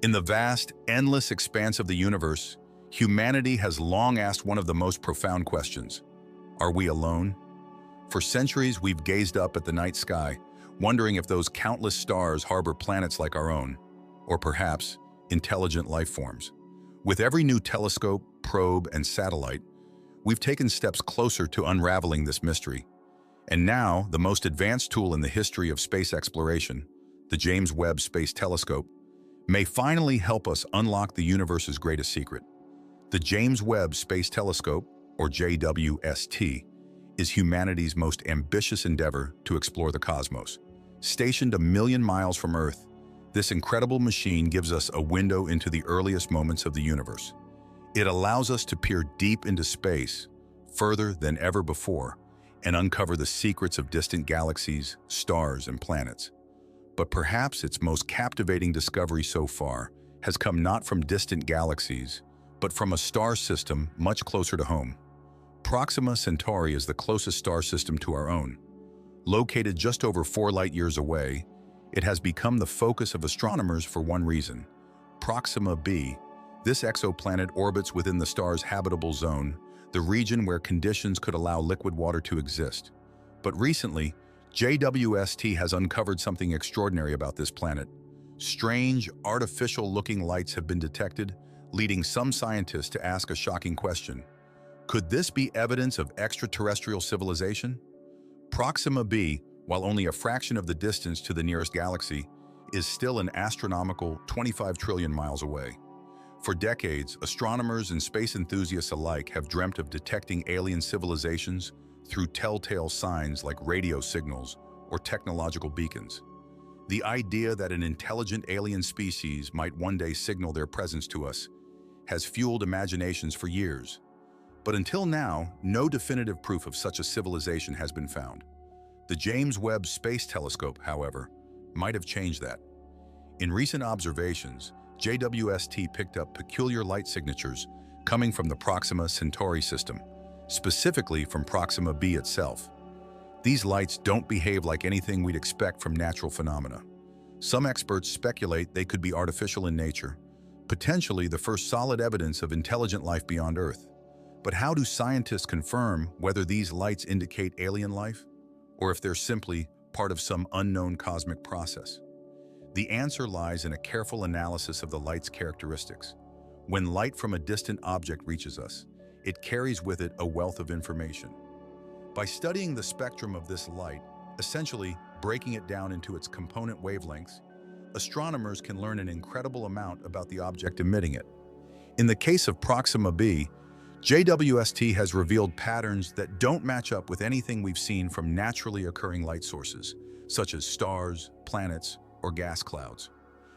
In the vast, endless expanse of the universe, humanity has long asked one of the most profound questions. Are we alone? For centuries, we've gazed up at the night sky, wondering if those countless stars harbor planets like our own, or perhaps intelligent life forms. With every new telescope, probe, and satellite, we've taken steps closer to unraveling this mystery. And now, the most advanced tool in the history of space exploration, the James Webb Space Telescope, may finally help us unlock the universe's greatest secret. The James Webb Space Telescope, or JWST, is humanity's most ambitious endeavor to explore the cosmos. Stationed 1 million miles from Earth, this incredible machine gives us a window into the earliest moments of the universe. It allows us to peer deep into space, further than ever before, and uncover the secrets of distant galaxies, stars, and planets. But perhaps its most captivating discovery so far has come not from distant galaxies, but from a star system much closer to home. Proxima Centauri is the closest star system to our own. Located just over 4 light-years away, it has become the focus of astronomers for one reason. Proxima b, this exoplanet orbits within the star's habitable zone, the region where conditions could allow liquid water to exist. But recently, JWST has uncovered something extraordinary about this planet. Strange, artificial-looking lights have been detected, leading some scientists to ask a shocking question. Could this be evidence of extraterrestrial civilization? Proxima b, while only a fraction of the distance to the nearest galaxy, is still an astronomical 25 trillion miles away. For decades, astronomers and space enthusiasts alike have dreamt of detecting alien civilizations through telltale signs like radio signals or technological beacons. The idea that an intelligent alien species might one day signal their presence to us has fueled imaginations for years. But until now, no definitive proof of such a civilization has been found. The James Webb Space Telescope, however, might have changed that. In recent observations, JWST picked up peculiar light signatures coming from the Proxima Centauri system, specifically from Proxima b itself. These lights don't behave like anything we'd expect from natural phenomena. Some experts speculate they could be artificial in nature, potentially the first solid evidence of intelligent life beyond Earth. But how do scientists confirm whether these lights indicate alien life, or if they're simply part of some unknown cosmic process? The answer lies in a careful analysis of the light's characteristics. When light from a distant object reaches us, it carries with it a wealth of information. By studying the spectrum of this light, essentially breaking it down into its component wavelengths, astronomers can learn an incredible amount about the object emitting it. In the case of Proxima b, JWST has revealed patterns that don't match up with anything we've seen from naturally occurring light sources, such as stars, planets, or gas clouds.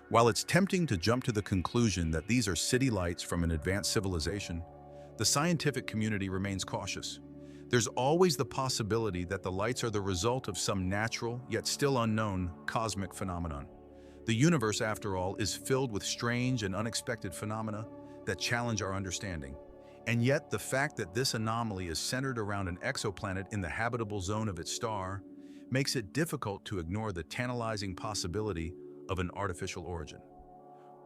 While it's tempting to jump to the conclusion that these are city lights from an advanced civilization, the scientific community remains cautious. There's always the possibility that the lights are the result of some natural, yet still unknown, cosmic phenomenon. The universe, after all, is filled with strange and unexpected phenomena that challenge our understanding. And yet, the fact that this anomaly is centered around an exoplanet in the habitable zone of its star makes it difficult to ignore the tantalizing possibility of an artificial origin.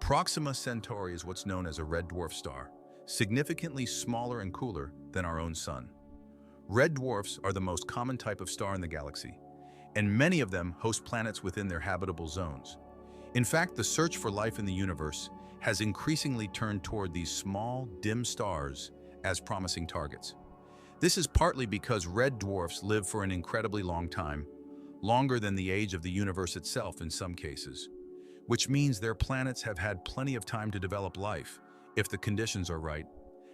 Proxima Centauri is what's known as a red dwarf star, significantly smaller and cooler than our own sun. Red dwarfs are the most common type of star in the galaxy, and many of them host planets within their habitable zones. In fact, the search for life in the universe has increasingly turned toward these small, dim stars as promising targets. This is partly because red dwarfs live for an incredibly long time, longer than the age of the universe itself in some cases, which means their planets have had plenty of time to develop life, if the conditions are right.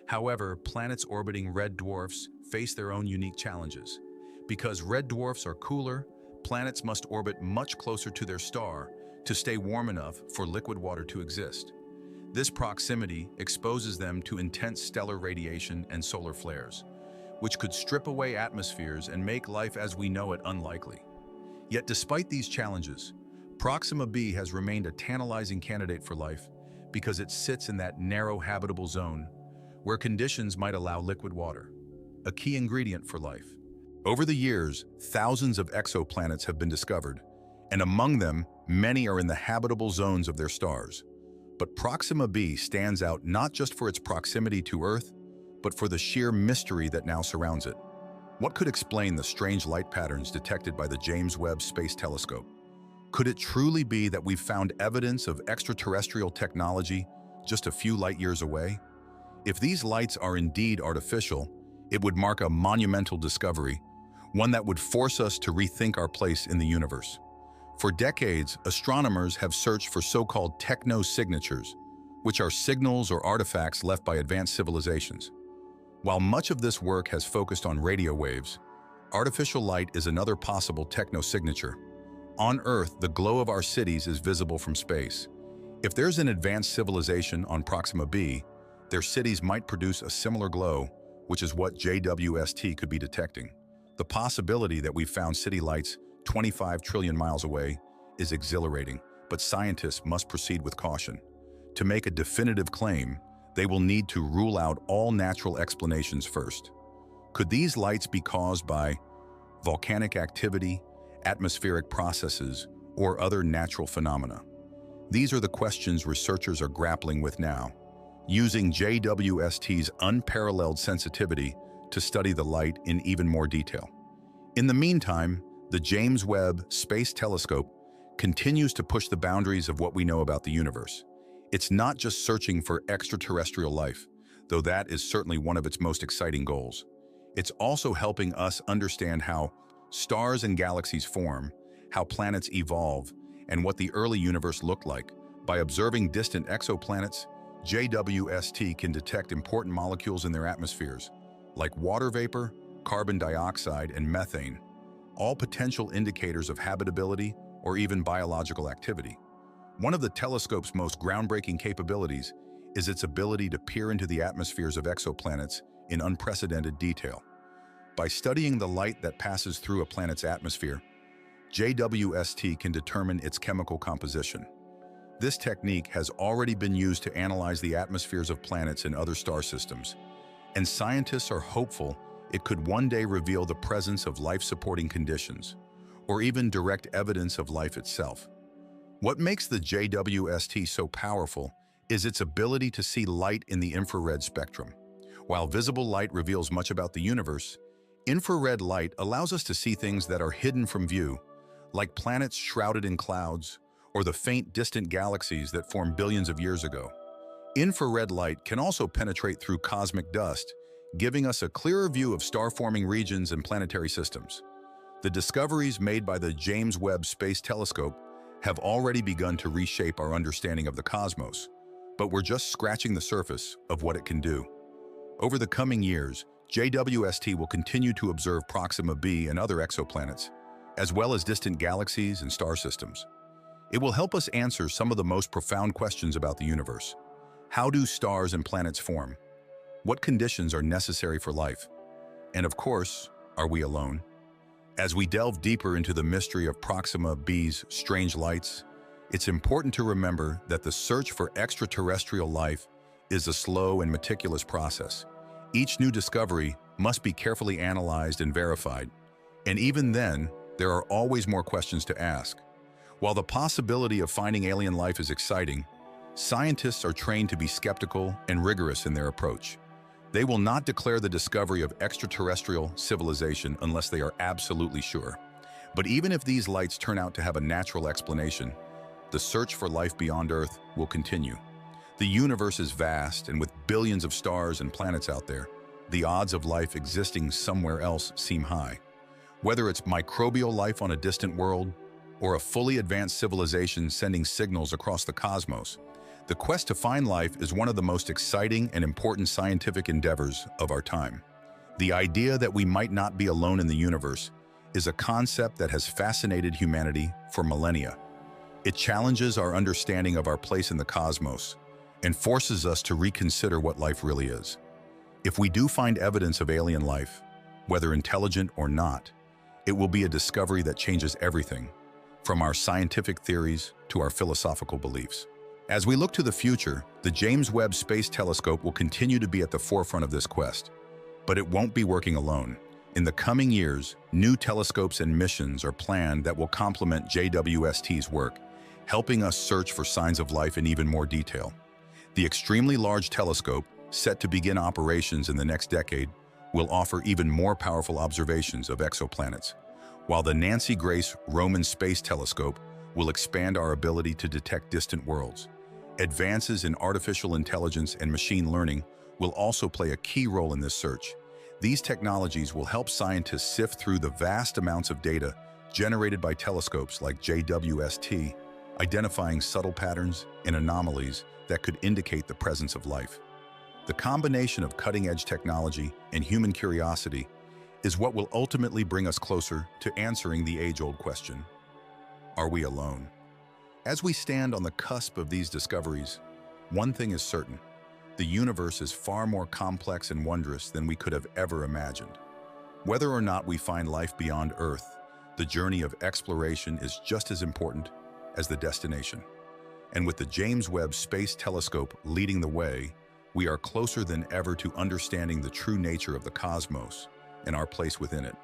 However, planets orbiting red dwarfs face their own unique challenges. Because red dwarfs are cooler, planets must orbit much closer to their star to stay warm enough for liquid water to exist. This proximity exposes them to intense stellar radiation and solar flares, which could strip away atmospheres and make life as we know it unlikely. Yet despite these challenges, Proxima b has remained a tantalizing candidate for life because it sits in that narrow habitable zone where conditions might allow liquid water, a key ingredient for life. Over the years, thousands of exoplanets have been discovered, and among them, many are in the habitable zones of their stars. But Proxima b stands out not just for its proximity to Earth, but for the sheer mystery that now surrounds it. What could explain the strange light patterns detected by the James Webb Space Telescope? Could it truly be that we've found evidence of extraterrestrial technology just a few light years away? If these lights are indeed artificial, it would mark a monumental discovery, one that would force us to rethink our place in the universe. For decades, astronomers have searched for so-called techno-signatures, which are signals or artifacts left by advanced civilizations. While much of this work has focused on radio waves, artificial light is another possible techno-signature. On Earth, the glow of our cities is visible from space. If there's an advanced civilization on Proxima b, their cities might produce a similar glow, which is what JWST could be detecting. The possibility that we've found city lights 25 trillion miles away is exhilarating, but scientists must proceed with caution. To make a definitive claim, they will need to rule out all natural explanations first. Could these lights be caused by volcanic activity, atmospheric processes, or other natural phenomena? These are the questions researchers are grappling with now, using JWST's unparalleled sensitivity to study the light in even more detail. In the meantime, the James Webb Space Telescope continues to push the boundaries of what we know about the universe. It's not just searching for extraterrestrial life, though that is certainly one of its most exciting goals. It's also helping us understand how stars and galaxies form, how planets evolve, and what the early universe looked like. By observing distant exoplanets, JWST can detect important molecules in their atmospheres, like water vapor, carbon dioxide, and methane, all potential indicators of habitability or even biological activity. One of the telescope's most groundbreaking capabilities is its ability to peer into the atmospheres of exoplanets in unprecedented detail. By studying the light that passes through a planet's atmosphere, JWST can determine its chemical composition. This technique has already been used to analyze the atmospheres of planets in other star systems, and scientists are hopeful it could one day reveal the presence of life-supporting conditions, or even direct evidence of life itself. What makes the JWST so powerful is its ability to see light in the infrared spectrum. While visible light reveals much about the universe, infrared light allows us to see things that are hidden from view, like planets shrouded in clouds, or the faint distant galaxies that formed billions of years ago. Infrared light can also penetrate through cosmic dust, giving us a clearer view of star-forming regions and planetary systems. The discoveries made by the James Webb Space Telescope have already begun to reshape our understanding of the cosmos, but we're just scratching the surface of what it can do. Over the coming years, JWST will continue to observe Proxima b and other exoplanets, as well as distant galaxies and star systems. It will help us answer some of the most profound questions about the universe. How do stars and planets form? What conditions are necessary for life? And of course, are we alone? As we delve deeper into the mystery of Proxima b's strange lights, it's important to remember that the search for extraterrestrial life is a slow and meticulous process. Each new discovery must be carefully analyzed and verified, and even then, there are always more questions to ask. While the possibility of finding alien life is exciting, scientists are trained to be skeptical and rigorous in their approach. They will not declare the discovery of extraterrestrial civilization unless they are absolutely sure. But even if these lights turn out to have a natural explanation, the search for life beyond Earth will continue. The universe is vast, and with billions of stars and planets out there, the odds of life existing somewhere else seem high. Whether it's microbial life on a distant world, or a fully advanced civilization sending signals across the cosmos, the quest to find life is one of the most exciting and important scientific endeavors of our time. The idea that we might not be alone in the universe is a concept that has fascinated humanity for millennia. It challenges our understanding of our place in the cosmos and forces us to reconsider what life really is. If we do find evidence of alien life, whether intelligent or not, it will be a discovery that changes everything, from our scientific theories to our philosophical beliefs. As we look to the future, the James Webb Space Telescope will continue to be at the forefront of this quest. But it won't be working alone. In the coming years, new telescopes and missions are planned that will complement JWST's work, helping us search for signs of life in even more detail. The extremely large telescope, set to begin operations in the next decade, will offer even more powerful observations of exoplanets, while the Nancy Grace Roman Space Telescope will expand our ability to detect distant worlds. Advances in artificial intelligence and machine learning will also play a key role in this search. These technologies will help scientists sift through the vast amounts of data generated by telescopes like JWST, identifying subtle patterns and anomalies that could indicate the presence of life. The combination of cutting-edge technology and human curiosity is what will ultimately bring us closer to answering the age-old question: are we alone? As we stand on the cusp of these discoveries, one thing is certain: the universe is far more complex and wondrous than we could have ever imagined. Whether or not we find life beyond Earth, the journey of exploration is just as important as the destination. And with the James Webb Space Telescope leading the way, we are closer than ever to understanding the true nature of the cosmos and our place within it.